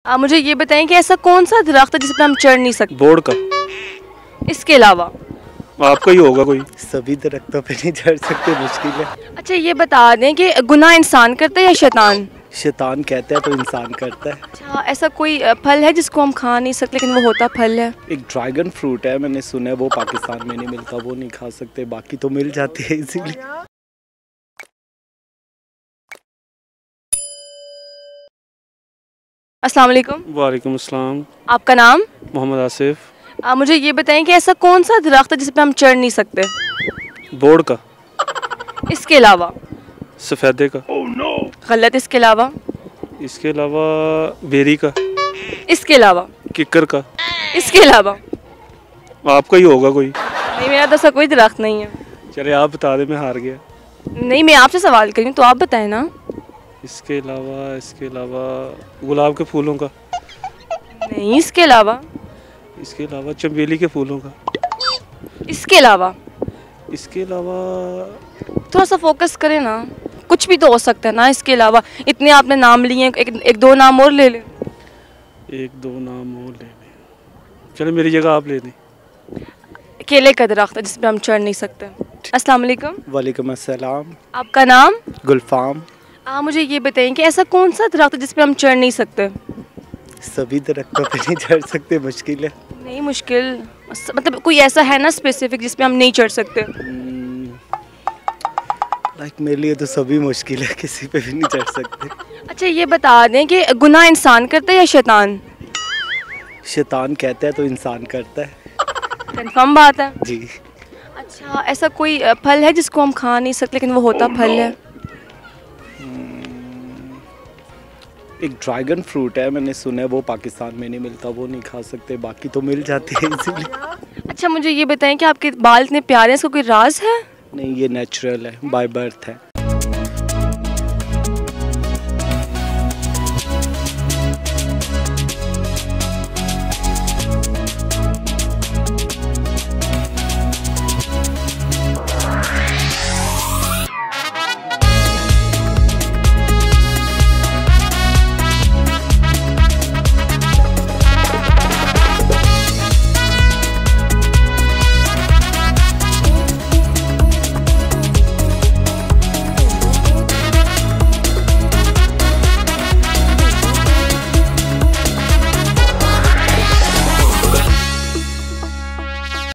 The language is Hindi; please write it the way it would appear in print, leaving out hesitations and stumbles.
आप मुझे ये बताएं कि ऐसा कौन सा दरख्त है जिस पे हम चढ़ नहीं सकते? बोर्ड का। इसके अलावा आपका ही होगा कोई। सभी दरख्तों पे नहीं चढ़ सकते, मुश्किल है। अच्छा ये बता दें कि गुनाह इंसान करता है या शैतान? शैतान कहते हैं तो इंसान करता है। अच्छा ऐसा कोई फल है जिसको हम खा नहीं सकते लेकिन वो होता फल है? एक ड्रैगन फ्रूट है, मैंने सुना है वो पाकिस्तान में नहीं मिलता, वो नहीं खा सकते, बाकी तो मिल जाती है इजीली। अस्सलाम वालेकुम। वालेकुम अस्सलाम। आपका नाम? मोहम्मद आसिफ। आप मुझे ये बताएं कि ऐसा कौन सा दरख्त है जिस पे हम चढ़ नहीं सकते? बोर्ड का। इसके अलावा? सफ़ेदे का। गलत। इसके अलावा? इसके अलावा बेरी का। इसके अलावा? किक्कर का। इसके अलावा? आपका ही होगा कोई। नहीं मेरा तो ऐसा कोई दरख्त नहीं है। चले आप बता दें, मैं हार गया। नहीं मैं आपसे सवाल करी हूँ तो आप बताएं ना। इसके अलावा गुलाब के फूलों का। नहीं इसके अलावा? इसके अलावा चमेली के फूलों का। इसके अलावा? इसके अलावा थोड़ा सा फोकस करें ना, कुछ भी तो हो सकता है ना इसके अलावा। इतने आपने नाम लिए हैं, एक दो नाम और ले लें। एक दो नाम और ले लें। चले मेरी जगह आप ले लें। केले का दरख्त है जिस पे हम चढ़ नहीं सकते। अस्सलाम वालेकुम। वालेकुम अस्सलाम। आपका नाम? गुलफाम। आप मुझे ये बताएं कि ऐसा कौन सा दरख्त है जिस पे हम चढ़ नहीं सकते? सभी दरख्तों पे नहीं चढ़ सकते, मुश्किल है। नहीं मुश्किल मतलब कोई ऐसा है ना स्पेसिफिक जिस पे हम नहीं चढ़ सकते? लाइक मेरे लिए तो सभी मुश्किल है, किसी पे भी नहीं चढ़ सकते। अच्छा ये बता दें कि गुनाह इंसान करता है या शैतान? शैतान कहते हैं तो इंसान करता है। कंफर्म बात है? जी। अच्छा ऐसा कोई फल है जिसको हम खा नहीं सकते लेकिन वो होता फल है? एक ड्रैगन फ्रूट है, मैंने सुना है वो पाकिस्तान में नहीं मिलता, वो नहीं खा सकते, बाकी तो मिल जाती है इजीली। अच्छा मुझे ये बताएं कि आपके बाल इतने प्यारे हैं, इसका कोई राज है? नहीं, ये नेचुरल है, बाय बर्थ है।